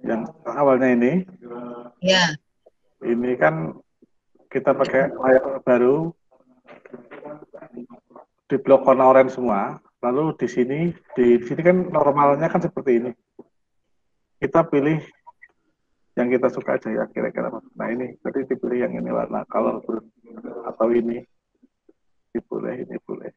Yang awalnya Ya. ini kan kita pakai layar baru di blok warna oranye semua. Lalu di sini kan normalnya kan seperti ini. Kita pilih yang kita suka aja ya kira-kira. Nah ini tadi dipilih yang ini warna color atau ini boleh, ini boleh.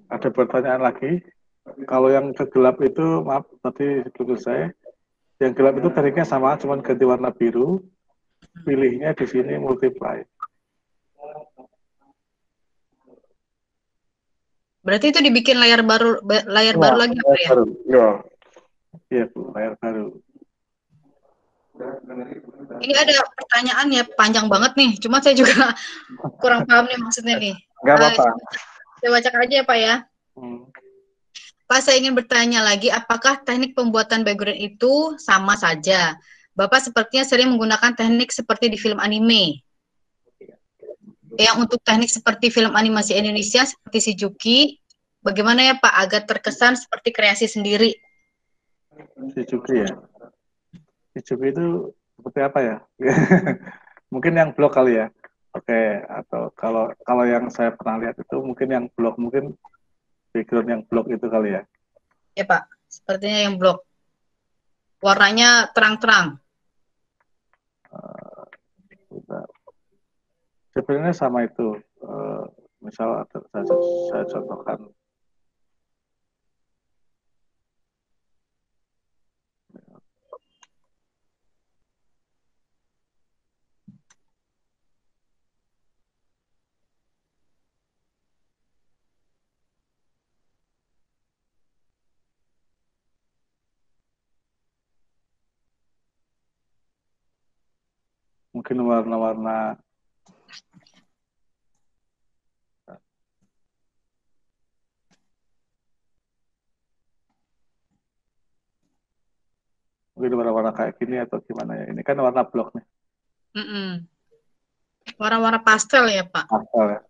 Ada pertanyaan lagi? Kalau yang kegelap itu, maaf tadi sebelum saya, yang gelap itu tekniknya sama, cuman ganti warna biru. Pilihnya di sini multiply. Berarti itu dibikin layar Ya, baru lagi apa layar ya? baru. Ya, iya Bu, layar baru. Ini ada pertanyaan ya panjang banget nih. Cuma saya juga kurang paham nih maksudnya nih. Nggak apa-apa. Saya bacakan aja ya Pak ya. Hmm. Pak, saya ingin bertanya lagi, apakah teknik pembuatan background itu sama saja? Bapak sepertinya sering menggunakan teknik seperti di film anime. Yang untuk teknik seperti film animasi Indonesia seperti si Juki, bagaimana ya Pak agar terkesan seperti kreasi sendiri? Si Juki ya. Si Juki itu seperti apa ya? Mungkin yang blok kali ya. Oke, atau kalau kalau yang saya pernah lihat itu mungkin yang blok, mungkin background yang blok itu kali ya. Ya Pak, sepertinya yang blok. Warnanya terang-terang. Uh, Sebenarnya sama itu. Uh, Misal saya contohkan, mungkin warna-warna mungkin warna-warna kayak gini atau gimana ya. Ini kan warna blok nih, Mm-mm. Warna-warna pastel ya Pak. pastel ya.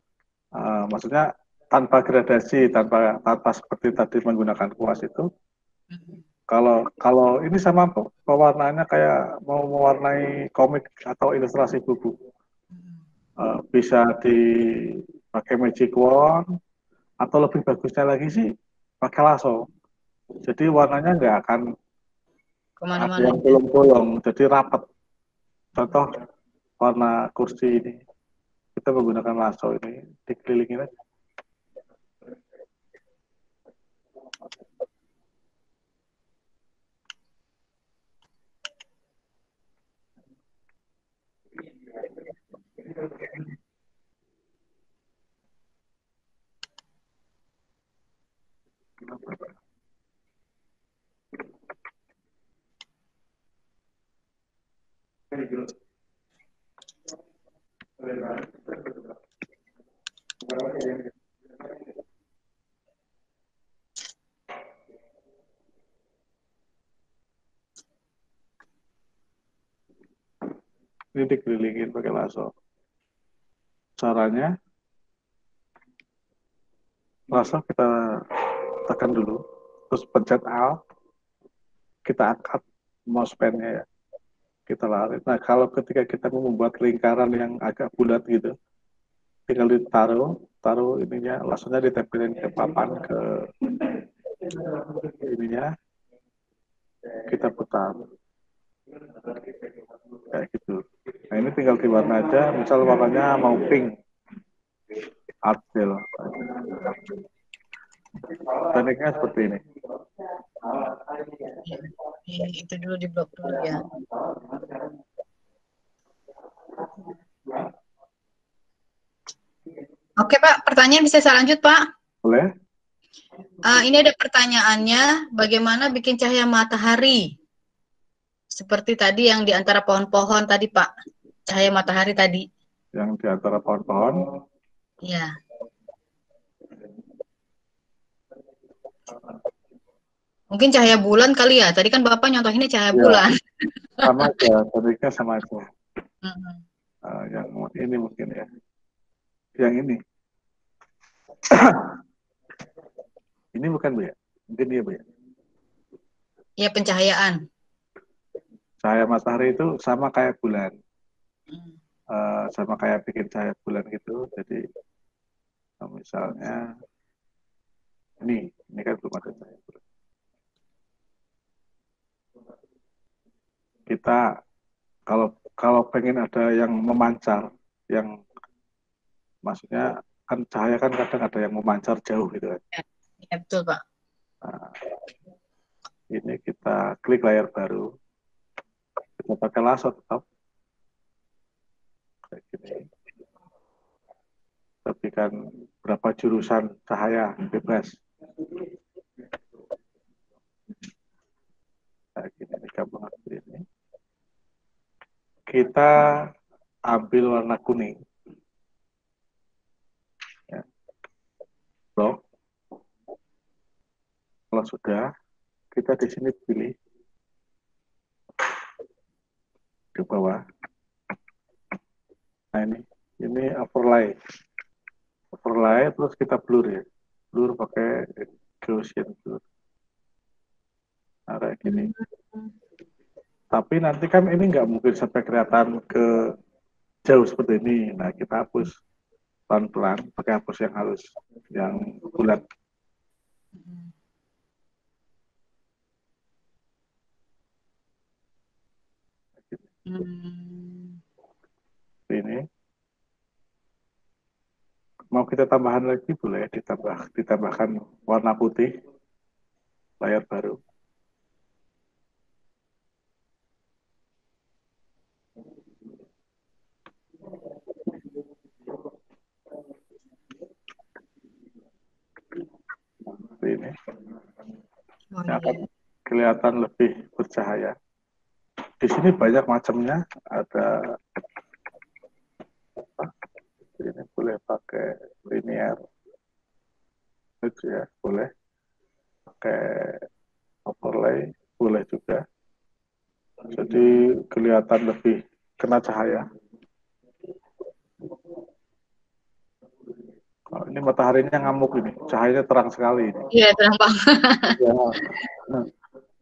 Maksudnya tanpa gradasi, tanpa tanpa seperti tadi menggunakan kuas itu. Mm-mm. Kalau kalau ini sama pewarnaannya kayak mau mewarnai komik atau ilustrasi buku. Bisa dipakai magic wand atau lebih bagusnya lagi sih pakai lasso. Jadi warnanya nggak akan ada Kemana-mana yang ya. bolong-bolong, jadi rapat. Contoh warna kursi ini, kita menggunakan lasso ini, dikelilingin aja. Ini dikelilingin pakai lasso. Caranya, lasso kita tekan dulu, terus pencet Alt, kita angkat mousepad-nya ya, kita lari. Nah, kalau ketika kita mau membuat lingkaran yang agak bulat gitu, tinggal ditaruh, taruh ininya, lassonya ditempelin ke papan, ke ininya, kita putar kayak gitu. Nah ini tinggal diwarna aja, misal warnanya mau pink, Adil. Tekniknya seperti ini. Itu dulu di blok dulu ya. Oke Pak, pertanyaan bisa saya lanjut Pak? Boleh? Ini ada pertanyaannya, bagaimana bikin cahaya matahari? Seperti tadi yang di antara pohon-pohon tadi Pak, cahaya matahari tadi. Yang di antara pohon-pohon. Ya, mungkin cahaya bulan kali ya. Tadi kan Bapak nyontohinnya cahaya Ya, bulan. sama aja. Tekniknya sama aja. Mm-mm. Yang ini mungkin ya. Yang ini. Ini bukan Bu ya? Mungkin dia Bu ya? Ya, pencahayaan. Cahaya matahari itu sama kayak bulan. Sama kayak bikin cahaya bulan gitu. Jadi misalnya ini kan belum ada cahaya bulan. Kita kalau kalau pengen ada yang memancar, yang maksudnya kan cahaya kan kadang ada yang memancar jauh gitu kan. Ya, betul Pak. Nah, ini kita klik layar baru, kita pakai lasso tetap kayak gini. Tapi kan berapa jurusan cahaya bebas. Kayak gini, gabungan ini. Kita ambil warna kuning. Ya. Blok. Kalau sudah, kita di sini pilih di bawah. Nah ini overlay. Overlay terus kita blur ya. Blur pakai Gaussian blur. Nah, kayak gini. Tapi nanti kan ini nggak mungkin sampai kelihatan ke jauh seperti ini. Nah, kita hapus pelan-pelan, pakai hapus yang halus, yang bulat. Ini. Mau kita tambahan lagi boleh ditambahkan warna putih, layar baru. Seperti ini. Ini akan kelihatan lebih bercahaya. Di sini banyak macamnya, ada ini boleh pakai linear, itu ya boleh pakai overlay, boleh juga. Jadi kelihatan lebih kena cahaya. Oh, ini mataharinya ngamuk ini, cahayanya terang sekali ini. Iya, terang banget. Ya.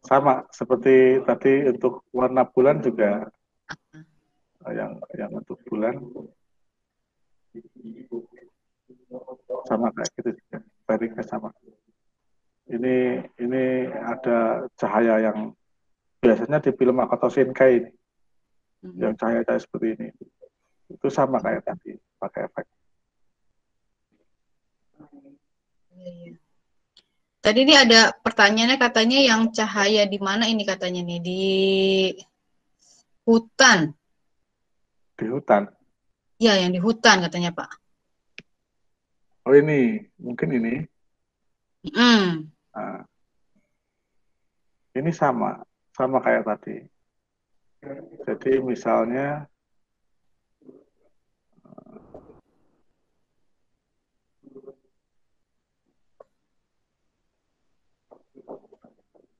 Sama seperti tadi untuk warna bulan juga, yang untuk bulan sama kayak gitu juga, baringnya sama. Ini ada cahaya yang biasanya di film Makoto Shinkai ini, yang cahaya-cahaya seperti ini. Itu sama kayak tadi, pakai efek. Tadi ini ada pertanyaannya, katanya yang cahaya di mana ini katanya nih, di hutan. Di hutan. Ya, yang di hutan katanya Pak. Oh mungkin ini. Nah, ini sama kayak tadi. Jadi misalnya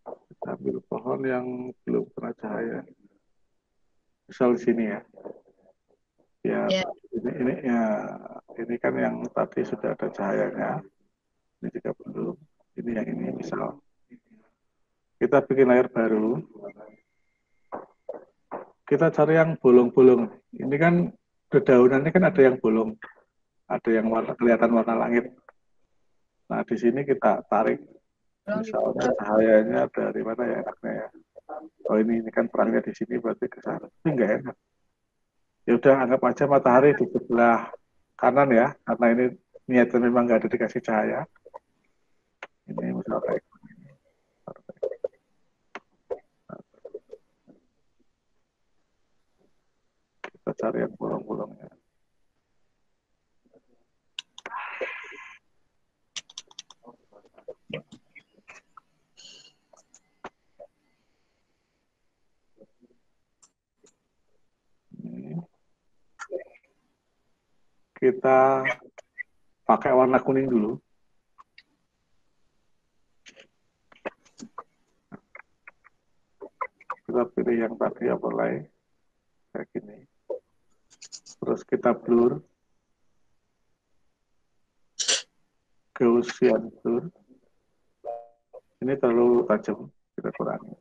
kita ambil pohon yang belum kena cahaya. Misal di sini ya. Ya, Yeah. ini kan yang tadi sudah ada cahayanya. Ini juga belum. Ini yang ini misal. Kita bikin layar baru. Kita cari yang bolong-bolong. Ini kan dedaunan ini kan ada yang bolong, ada yang kelihatan warna langit. Nah di sini kita tarik, misalnya cahayanya dari mana ya enaknya ya. Oh ini kan terangnya di sini berarti ke sana. Ini enggak enak. Ya udah anggap aja matahari di sebelah kanan ya, karena ini niatnya memang nggak ada dikasih cahaya. Ini misal kayak gini. Kita cari yang bolong-bolongnya. Kita pakai warna kuning dulu. Kita pilih yang tadi overlay kayak gini. Terus kita blur. Gaussian blur. Ini terlalu tajam, kita kurangi.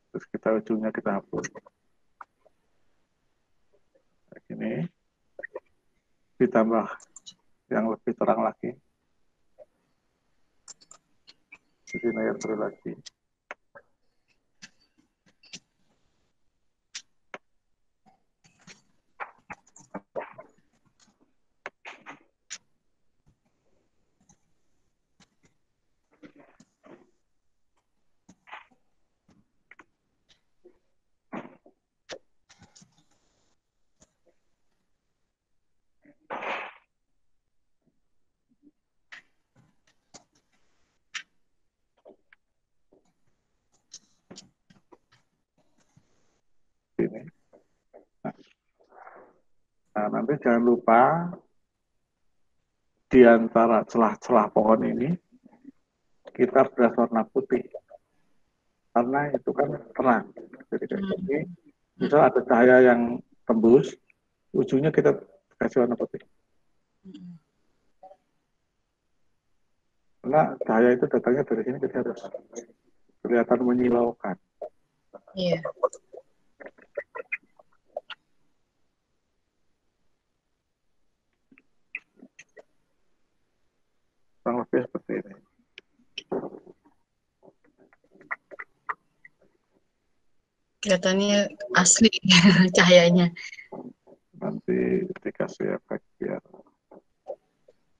Terus kita ujungnya kita hapus. Kayak gini. Ditambah yang lebih terang lagi. Jadi layar terus lagi. Ini. Nah, nanti jangan lupa di antara celah-celah pohon ini kita beras warna putih karena itu kan terang. Jadi seperti misal ada cahaya yang tembus, ujungnya kita kasih warna putih. Karena cahaya itu datangnya dari sini, kita harus kelihatan menyilaukan. Iya. Kurang lebih seperti ini. Kelihatannya asli cahayanya. Nanti dikasih efek biar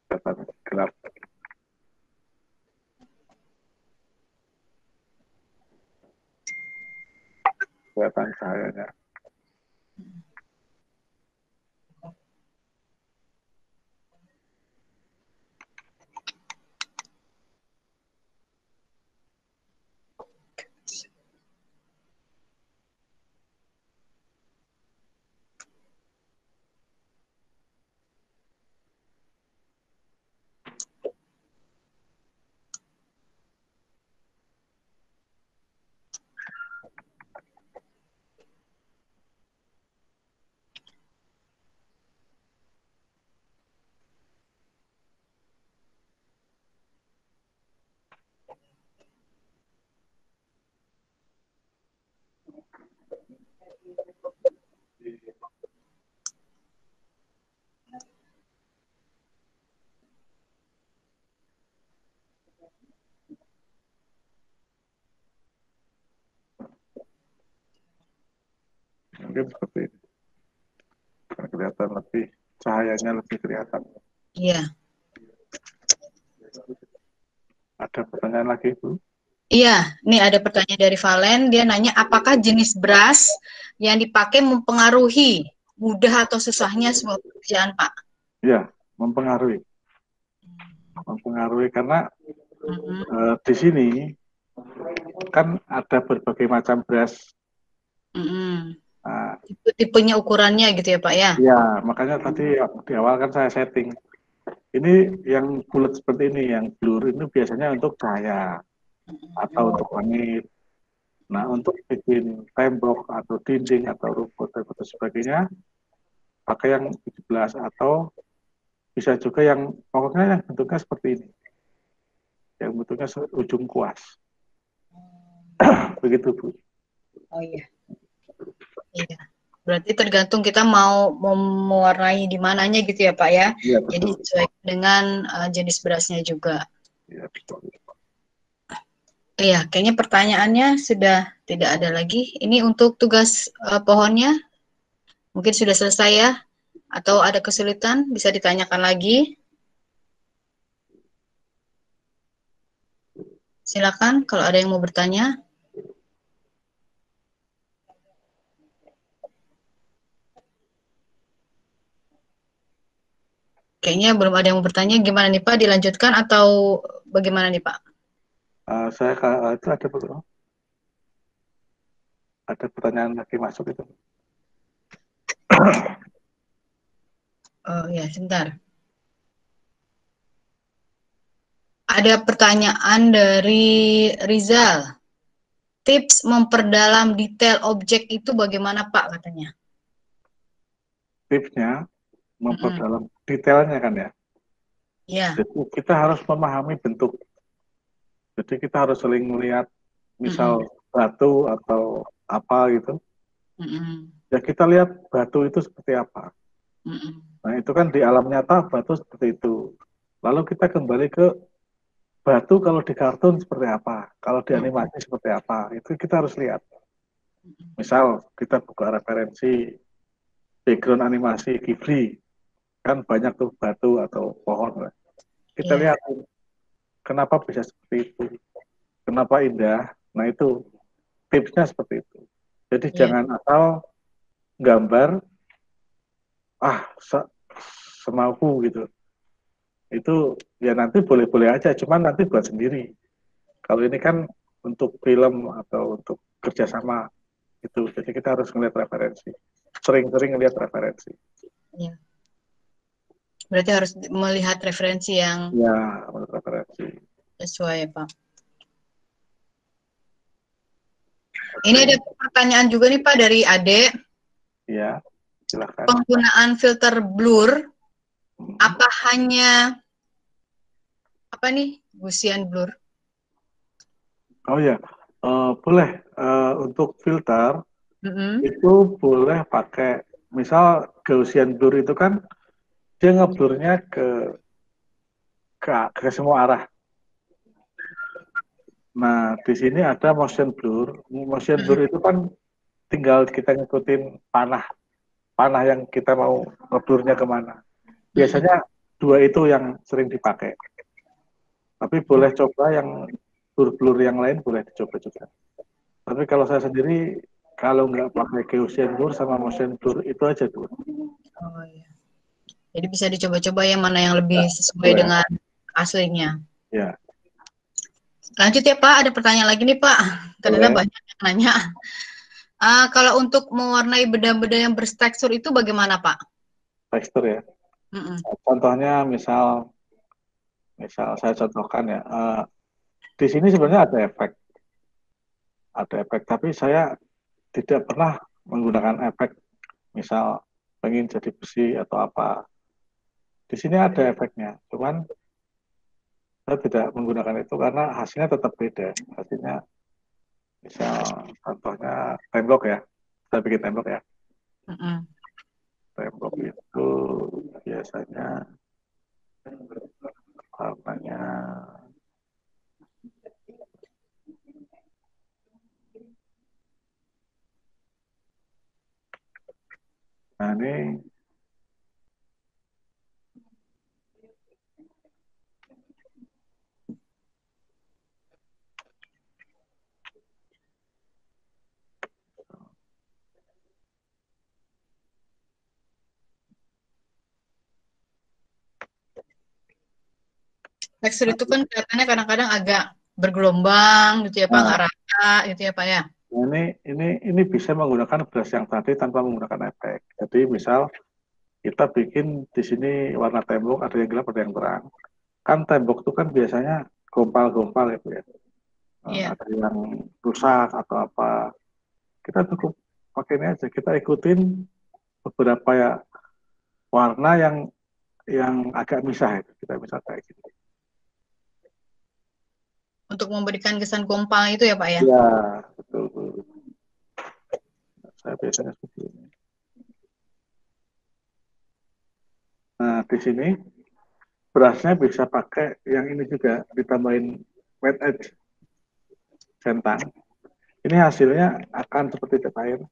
kelihatan gelap. Kelihatan cahayanya. Mungkin seperti ini. Karena kelihatan lebih, cahayanya lebih kelihatan. Iya. Ada pertanyaan lagi, Bu? Iya, ini ada pertanyaan dari Valen. Dia nanya, apakah jenis beras yang dipakai mempengaruhi mudah atau susahnya sebuah pekerjaan, Pak? Iya, mempengaruhi. Mempengaruhi karena di sini kan ada berbagai macam beras. Nah, Tipenya ukurannya gitu ya, Pak ya? ya, makanya tadi di awal kan saya setting. Ini yang bulat seperti ini, yang blur ini biasanya untuk cahaya atau untuk langit. Nah, untuk bikin tembok atau dinding atau rumput dan sebagainya, pakai yang 17 atau bisa juga yang pokoknya yang bentuknya seperti ini. Yang bentuknya ujung kuas. Begitu, Bu. Oh iya. Iya. Berarti tergantung kita mau mewarnai di mananya gitu ya, Pak ya? Iya, Jadi sesuai dengan jenis berasnya juga. Iya, betul. Iya, kayaknya pertanyaannya sudah tidak ada lagi. Ini untuk tugas pohonnya mungkin sudah selesai ya? Atau ada kesulitan bisa ditanyakan lagi? Silakan kalau ada yang mau bertanya. Kayaknya belum ada yang mau bertanya. Gimana nih Pak? Dilanjutkan atau bagaimana nih Pak? Saya itu ada pertanyaan lagi masuk itu. Oh ya, sebentar. Ada pertanyaan dari Rizal. Tips memperdalam detail objek itu bagaimana Pak katanya? Tipsnya, memperdalam detailnya kan ya. Iya. Jadi kita harus memahami bentuk. Jadi kita harus sering melihat misal batu atau apa gitu. Ya kita lihat batu itu seperti apa. Nah itu kan di alam nyata batu seperti itu. Lalu kita kembali ke batu kalau di kartun seperti apa, kalau di animasi seperti apa. Itu kita harus lihat. Misal kita buka referensi background animasi Ghibli, kan banyak tuh batu atau pohon. Kita lihat kenapa bisa seperti itu, kenapa indah. Nah itu tipsnya seperti itu. Jadi jangan asal gambar semauku gitu. Itu ya nanti boleh-boleh aja, cuman nanti buat sendiri. Kalau ini kan untuk film atau untuk kerjasama itu, jadi kita harus melihat referensi. Sering-sering melihat referensi. Ya. Berarti harus melihat referensi yang referensi sesuai, Pak. Ini ada pertanyaan juga nih Pak dari Ade. Ya, silakan. Penggunaan filter blur, apa hanya Gaussian blur? Oh ya, boleh untuk filter itu boleh pakai, misal Gaussian blur itu kan dia ngeblurnya ke semua arah. Nah, di sini ada motion blur. Motion blur itu kan tinggal kita ngikutin panah yang kita mau ngeblurnya kemana. Biasanya dua itu yang sering dipakai. Tapi boleh coba yang blur-blur yang lain boleh dicoba juga. Tapi kalau saya sendiri, kalau nggak pakai Gaussian blur sama motion blur itu aja tuh. Oh iya. Jadi bisa dicoba-coba yang mana yang lebih sesuai dengan aslinya. Ya. Lanjut ya Pak, ada pertanyaan lagi nih Pak. Ternyata banyak yang nanya. Kalau untuk mewarnai benda-benda yang bertekstur itu bagaimana Pak? Tekstur ya. Contohnya misal saya contohkan ya, di sini sebenarnya ada efek, tapi saya tidak pernah menggunakan efek, misal pengen jadi besi atau apa. Di sini ada efeknya, cuman saya tidak menggunakan itu karena hasilnya tetap beda. Hasilnya, misal contohnya tembok ya, saya bikin tembok ya. Tembok itu biasanya warnanya nah ini Tekstur itu kan kelihatannya kadang-kadang agak bergelombang gitu ya Pak, nggak rata gitu ya Pak ya. Nah, ini bisa menggunakan brush yang tadi tanpa menggunakan efek. Jadi misal kita bikin di sini warna tembok ada yang gelap ada yang terang. Kan tembok itu kan biasanya gompal-gompal gitu ya. Ada yang rusak atau apa. Kita cukup pakai ini aja. Kita ikutin beberapa ya warna yang agak misah itu. Kita bisa kayak gitu. Untuk memberikan kesan gompal itu ya Pak ya? Ya, betul. Saya biasanya seperti ini. Nah, di sini brushnya bisa pakai yang ini juga, ditambahin wet edge centang. Ini hasilnya akan seperti cat air.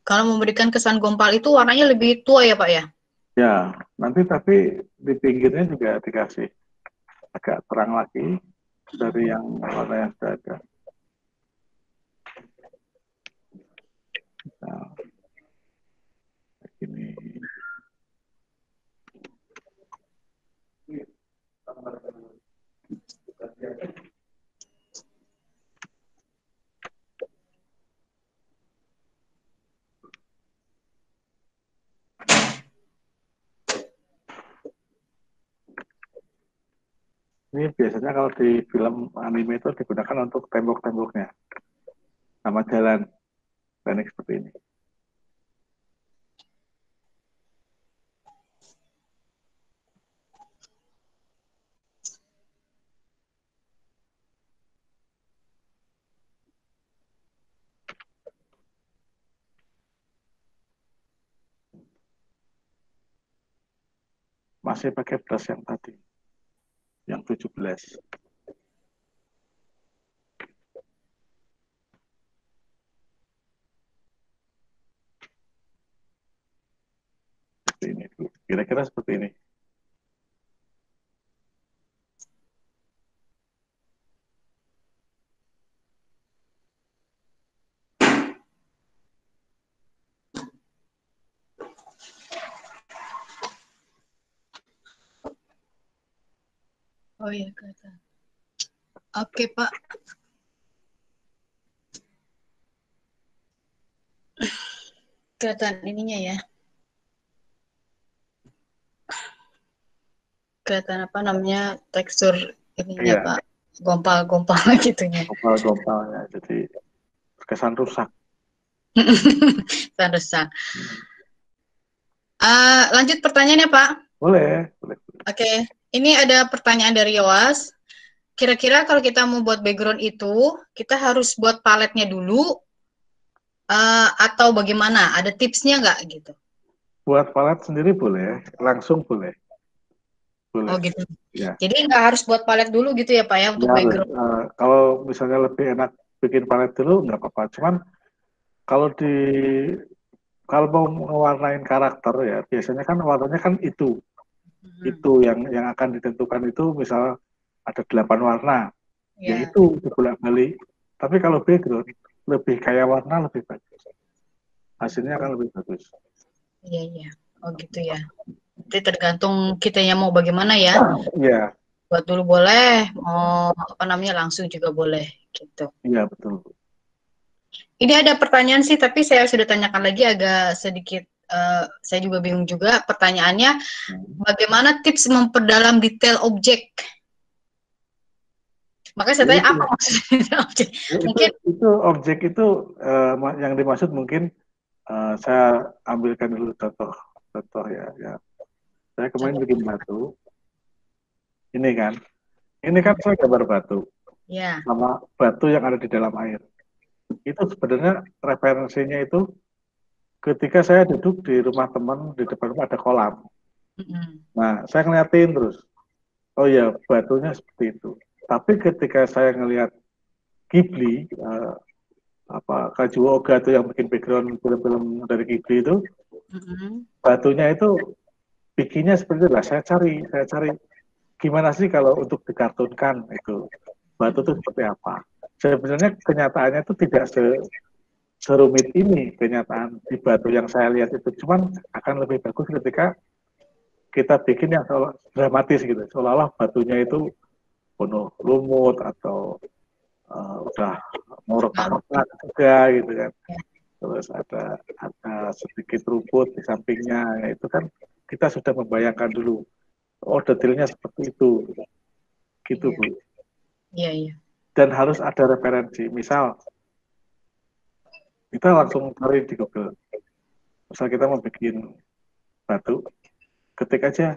Kalau memberikan kesan gompal itu warnanya lebih tua ya Pak ya? Ya, nanti tapi di pinggirnya juga dikasih agak terang lagi dari yang warna yang sudah ada. Nah, ini ini biasanya kalau di film anime itu digunakan untuk tembok-temboknya sama jalan, teknik seperti ini. Masih pakai brush yang tadi, yang 17. Seperti ini dulu. Kira-kira seperti ini. Oh iya, kelihatan. Oke, Pak. Kelihatan ininya ya. Kelihatan apa namanya, tekstur ininya, Iya, Pak. Gompal-gompal gitunya. gompal-gompalnya. Jadi kesan rusak. Kesan rusak. Lanjut pertanyaannya, Pak. Boleh, boleh. Oke. Ini ada pertanyaan dari Yowas. Kira-kira kalau kita mau buat background itu, kita harus buat paletnya dulu, atau bagaimana? Ada tipsnya nggak gitu? Buat palet sendiri boleh, langsung boleh. Oh Boleh. gitu. Ya. Jadi nggak harus buat palet dulu gitu ya Pak ya untuk Ya, background? kalau misalnya lebih enak bikin palet dulu nggak apa-apa. Cuman kalau kalau mau mewarnain karakter ya biasanya kan warnanya kan itu yang akan ditentukan itu misal ada 8 warna, ya Ya, itu dibolak-balik. Tapi kalau background lebih kaya warna lebih bagus, hasilnya akan lebih bagus. iya iya. Oh gitu ya. Jadi tergantung kitanya mau bagaimana ya. Iya, Buat dulu boleh, mau apa namanya langsung juga boleh gitu. iya betul. Ini ada pertanyaan sih, tapi saya sudah tanyakan lagi agak sedikit. Saya juga bingung juga. Pertanyaannya, bagaimana tips memperdalam detail objek? Makanya saya Ya, tanya itu apa maksudnya objek? Ya, Mungkin itu objek itu yang dimaksud mungkin saya ambilkan dulu contoh ya, ya. Saya kemarin contoh. bikin batu, ini kan saya gambar batu Ya. sama batu yang ada di dalam air. Itu sebenarnya referensinya itu ketika saya duduk di rumah teman di depan rumah ada kolam. Mm-mm. Nah, saya ngeliatin terus, oh ya batunya seperti itu. Tapi ketika saya ngelihat Ghibli, apa Kazuo Oga itu yang bikin background film-film dari Ghibli itu, Mm-mm. batunya itu bikinnya seperti itu lah. Saya cari gimana sih kalau untuk dikartunkan itu batu itu Mm-mm. seperti apa. Sebenarnya kenyataannya itu tidak serumit ini kenyataan di batu yang saya lihat itu. Cuman akan lebih bagus ketika kita bikin yang dramatis gitu. Seolah-olah batunya itu penuh lumut atau udah mau retak-retak juga gitu kan. Terus ada sedikit rumput di sampingnya, ya itu kan kita sudah membayangkan dulu, oh detailnya seperti itu, gitu Iya, Bu. iya, iya. Dan harus ada referensi, misal kita langsung cari di Google, misal kita mau bikin batu, ketik aja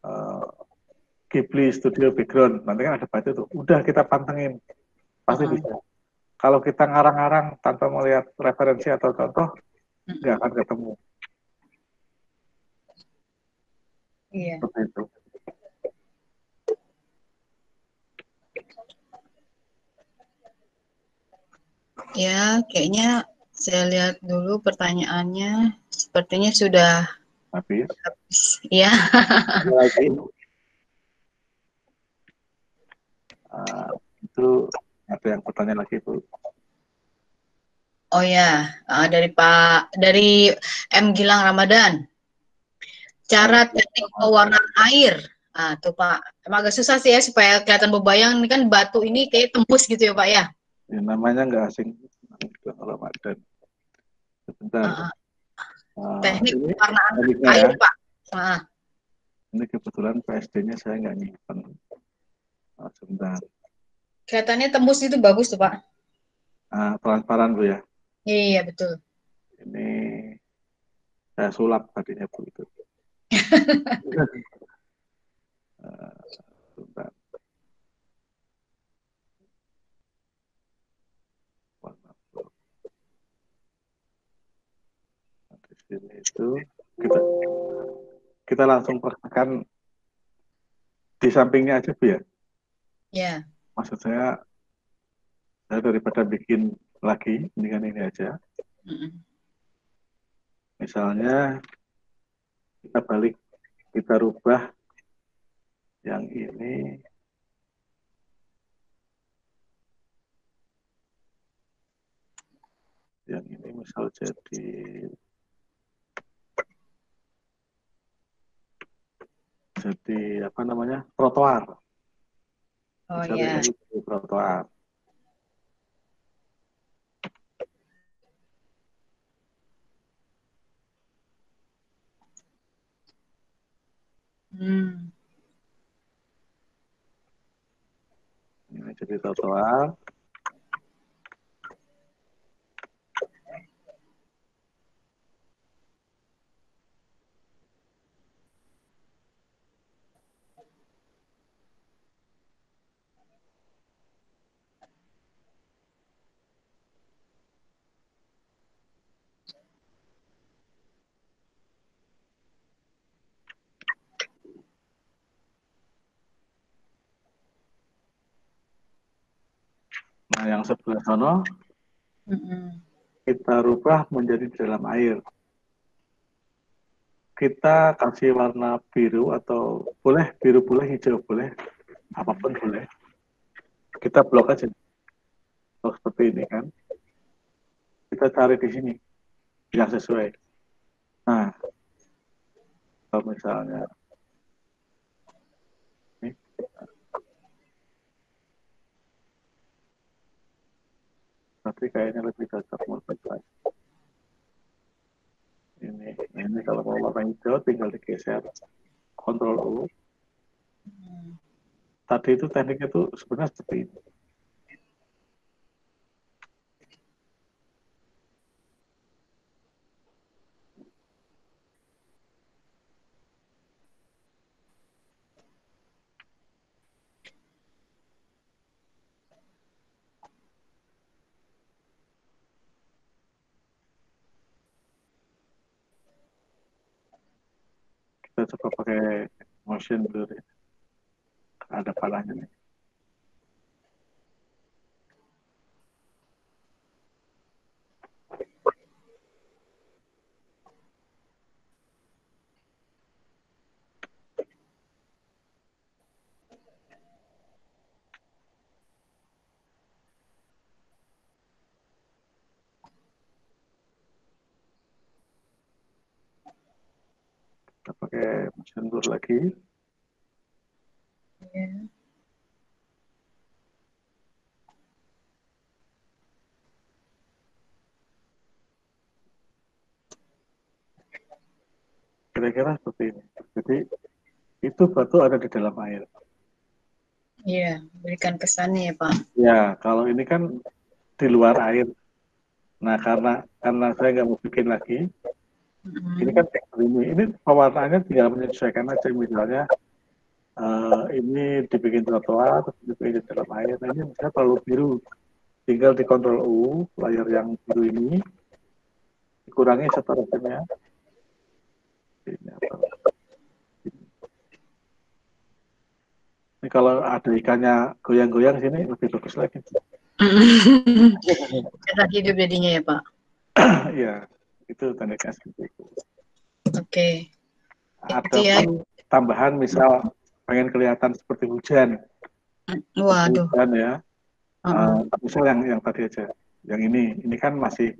uh, Ghibli Studio Background, nanti kan ada batu tuh, udah kita pantengin, pasti Mm-mm. bisa. Kalau kita ngarang-ngarang tanpa melihat referensi atau contoh, nggak Mm-mm. akan ketemu, Iya. seperti itu. Ya, kayaknya Saya lihat dulu pertanyaannya. Sepertinya sudah habis. Ya. Lagi. Itu ada yang bertanya lagi, Bu. Oh ya, dari M Gilang Ramadan. Cara teknik pewarnaan air. Nah, tuh Pak. Emang agak susah sih ya supaya kelihatan berbayang. Ini kan batu ini kayak tembus gitu ya Pak ya. Ya, namanya nggak asing. Ramadan. Sebentar. Teknik Ini pewarnaan ya. air Pak. Ini kebetulan PSD-nya saya nggak nyimpen. Sebentar. Kelihatannya tembus itu bagus tuh Pak. Transparan, Bu ya. Iya betul. Ini saya sulap tadinya, Bu itu. Sebentar. Di sini itu kita langsung praktekkan di sampingnya aja, Bu ya. Ya. Maksud saya daripada bikin lagi, mendingan ini aja. Misalnya kita balik, kita rubah yang ini misal jadi apa namanya, trotoar. Oh Misalnya ya. ini trotoar. Ini jadi trotoar. Nah, yang sebelah sana kita rubah menjadi di dalam air. Kita kasih warna biru atau boleh biru boleh, hijau boleh, apapun boleh. Kita blok aja. Blok seperti ini kan. Kita cari di sini yang sesuai. Nah, kalau misalnya ini, tapi kayaknya lebih cocok multiply. Ini kalau mau warna hijau tinggal digeser, Ctrl U. Tadi itu tekniknya itu sebenarnya seperti ini. Kita coba pakai motion blur ya. Ada palanya nih. Kita pakai motion blur lagi. Kira-kira seperti ini. Jadi itu batu ada di dalam air. Iya, berikan kesannya ya Pak. Ya, kalau ini kan di luar air. Nah, karena saya nggak mau bikin lagi, ini kan ini pewarnaannya tinggal menyesuaikan aja. Misalnya ini dibikin trotoar, terus dibikin di dalam air. Nah, ini misalnya terlalu biru, tinggal di Ctrl U, layar yang biru ini dikurangi saturannya. Ini kalau ada ikannya goyang-goyang sini lebih bagus lagi. Cerah hidup jadinya ya Pak. Ya, itu tekniknya seperti itu. Oke. Ada Itu ya. pun tambahan misal pengen kelihatan seperti hujan, Waduh. ya. Misal yang tadi aja, yang ini kan masih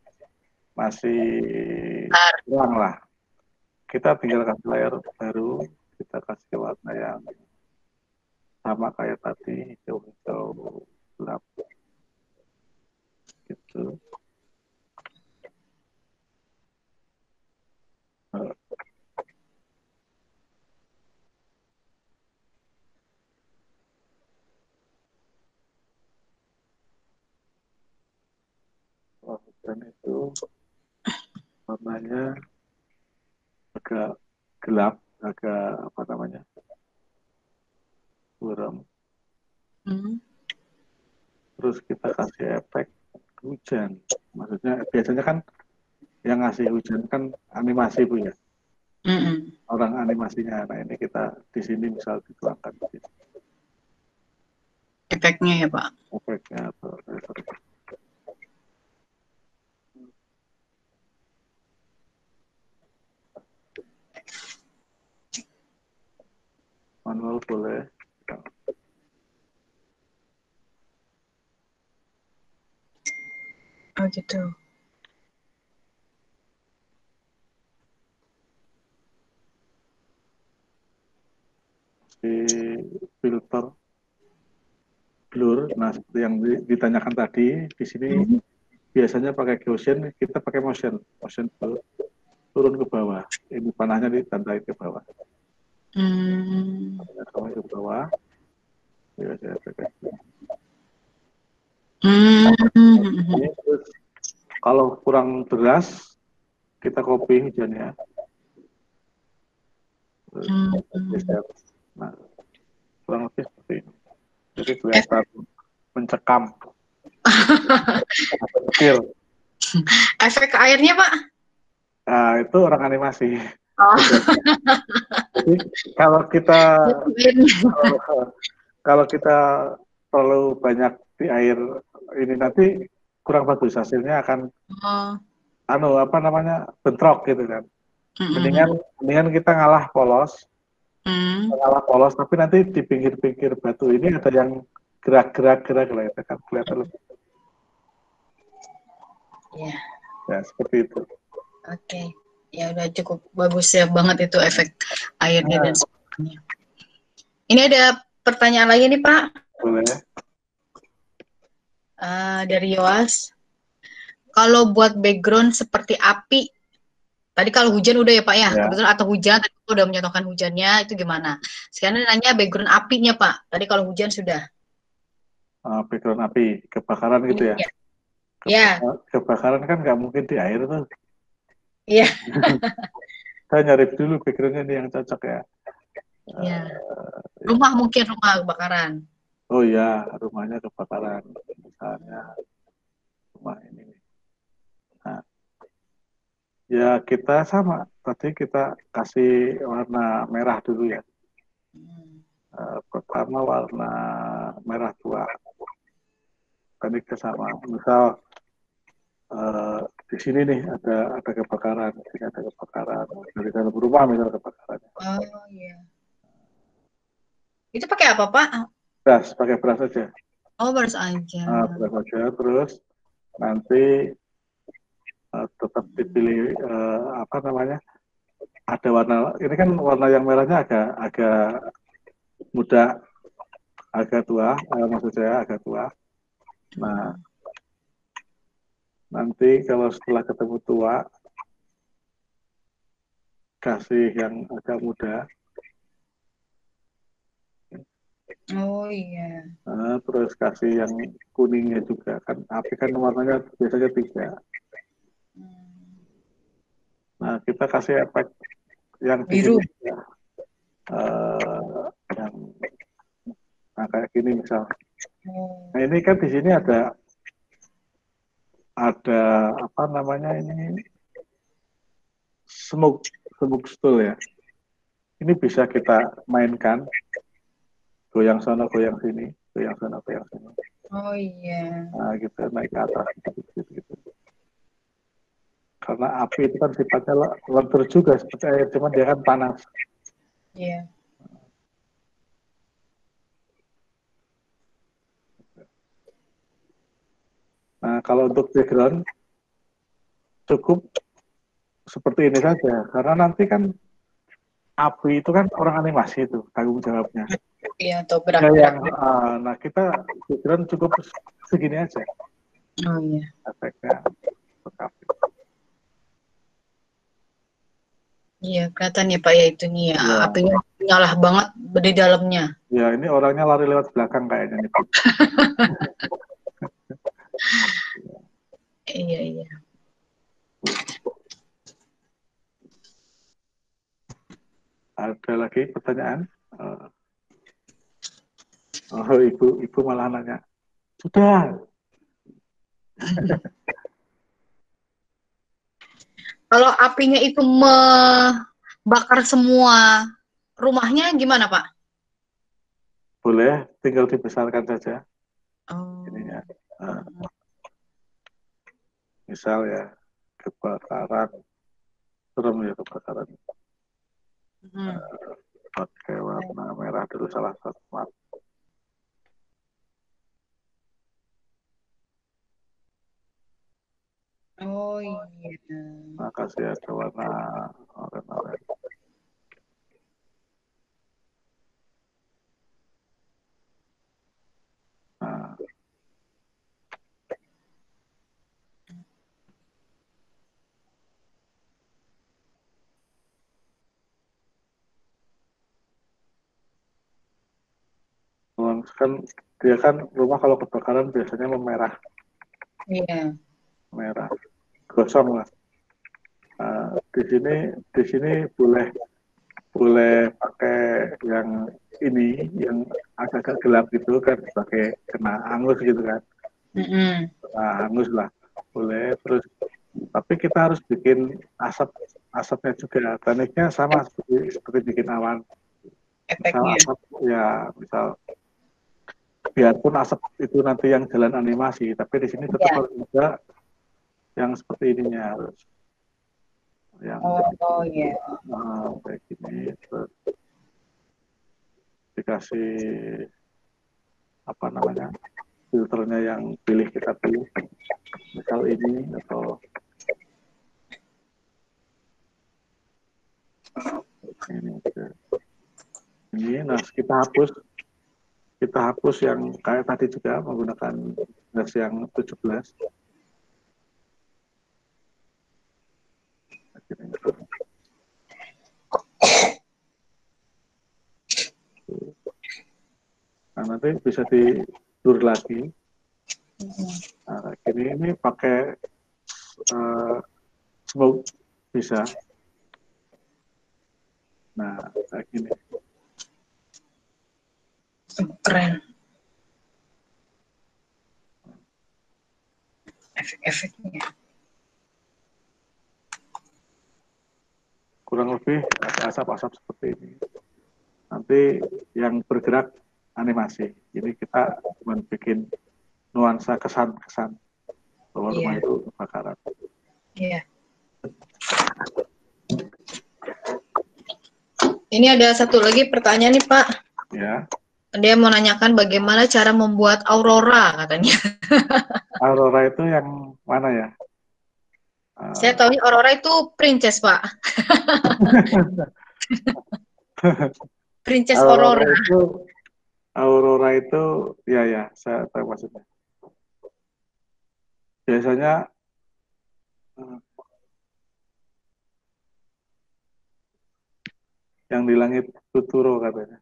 kurang lah. Kita tinggal kasih layer baru, kita kasih warna yang sama kayak tadi, hijau-hijau gelap gitu. Dan itu warnanya agak gelap, agak apa namanya, buram. Terus kita kasih efek hujan. Maksudnya biasanya kan yang ngasih hujan kan animasi Bu ya. Orang animasinya. Nah ini kita di sini misal dituangkan di sini. Efeknya ya Pak. Efeknya atau manual boleh. Oh gitu. Di filter blur, nah seperti yang ditanyakan tadi, di sini biasanya pakai Gaussian, kita pakai motion blur, turun ke bawah. Ini panahnya ditandai ke bawah. Ke bawah. Ya, saya pakai. Terus, kalau kurang deras, kita copy hujannya. Nah, kurang lebih seperti ini. Jadi kelihatan mencekam. Efek airnya Pak? Nah, itu orang animasi. Oh. Jadi kalau kita terlalu banyak di air ini nanti kurang bagus, hasilnya akan bentrok gitu kan. Mendingan kita ngalah polos, tapi nanti di pinggir-pinggir batu ini ada yang gerak lah, itu kan kelihatan lebih. Ya seperti itu. Oke. Ya udah cukup bagus ya banget itu efek airnya dan sebagainya. Ini ada pertanyaan lagi nih Pak. Boleh. Dari Yoas. Kalau buat background seperti api, tadi kalau hujan udah ya Pak ya, kebetulan atau hujan, tadi udah menyatakan hujannya, itu gimana? Sekarang nanya background apinya Pak, tadi kalau hujan sudah. Background api, kebakaran gitu ya? Kebakaran kan nggak mungkin di air tuh. Iya. Saya nyari dulu backgroundnya nih yang cocok ya. Iya. Rumah mungkin rumah kebakaran. Oh ya, rumahnya kebakaran. Misalnya rumah ini. Nah, ya kita sama. Tadi kita kasih warna merah dulu ya. Pertama warna merah tua. Tadi sama. Misal di sini nih ada kebakaran, di sini ada kebakaran. Dari dalam rumah misal kebakaran. Oh iya. Itu pakai apa Pak? Pakai beras aja. Oh beras aja. Beras aja, terus nanti tetap dipilih ada warna, ini kan warna yang merahnya agak muda, agak tua, maksud saya agak tua. Nah, nanti kalau setelah ketemu tua, kasih yang agak muda. Oh iya. Terus kasih yang kuningnya juga, kan api kan warnanya biasanya 3. Nah, kita kasih efek yang biru ya. Yang kayak gini misal. Nah, ini kan di sini ada apa namanya ini, smoke stool ya. Ini bisa kita mainkan, goyang sana goyang sini, goyang sana goyang sini. Oh iya. Nah, gitu naik ke atas gitu. Karena api itu kan sifatnya lentur juga seperti air, cuma dia kan panas. Iya. Nah, kalau untuk background cukup seperti ini saja, karena nanti kan api itu kan orang animasi itu tanggung jawabnya. Iya, atau Ya gerak-gerak. yang, nah kita background cukup segini aja Oh iya. efeknya untuk api. Iya, kelihatan ya Pak ya itu nih ya. Ya, Apinya nyala banget di dalamnya. ya ini orangnya lari lewat belakang kayaknya nih. Iya, iya. Ada lagi pertanyaan? Oh, ibu malah nanya. Sudah. Kalau apinya itu membakar semua rumahnya gimana Pak? Boleh, tinggal dibesarkan saja. Ini ya. Oh. Misal ya, kebakaran. Serem ya kebakaran. Hmm. Pakai warna merah dulu salah satu warna. Oh iya. Makasih ada warna oranye. Nah, kan dia kan rumah kalau kebakaran biasanya memerah, Iya. merah, gosong lah. Nah, di sini boleh pakai yang ini, yang agak-agak gelap gitu kan, pakai kena angus gitu kan. Mm-mm. Nah, hangus lah, boleh. Terus, tapi kita harus bikin asapnya juga. Tekniknya sama seperti bikin awan. Misal Efeknya. asap, ya misal biarpun asap itu nanti yang jalan animasi, tapi di sini tetap Iya. harus ada yang seperti ininya, harus yang Oh iya. kayak gini. Terus dikasih apa namanya, filternya yang kita pilih, misal ini atau ini. Ini, nah kita hapus yang kayak tadi juga menggunakan gas yang 17. Nah, nanti bisa tidur lagi. Nah, ini pakai smoke bisa. Nah, kayak gini. Keren. Efek-efeknya. Kurang lebih ada asap-asap seperti ini. Nanti yang bergerak animasi. Jadi kita cuma bikin nuansa kesan-kesan bahwa rumah Iya. itu kebakaran. Iya. Ini ada satu lagi pertanyaan nih Pak. Ya. Dia mau nanyakan bagaimana cara membuat aurora katanya. Aurora itu yang mana ya? Saya tahu aurora itu princess Pak. Princess Aurora Aurora. itu Aurora itu ya saya tahu maksudnya. Biasanya yang di langit Tuturo katanya.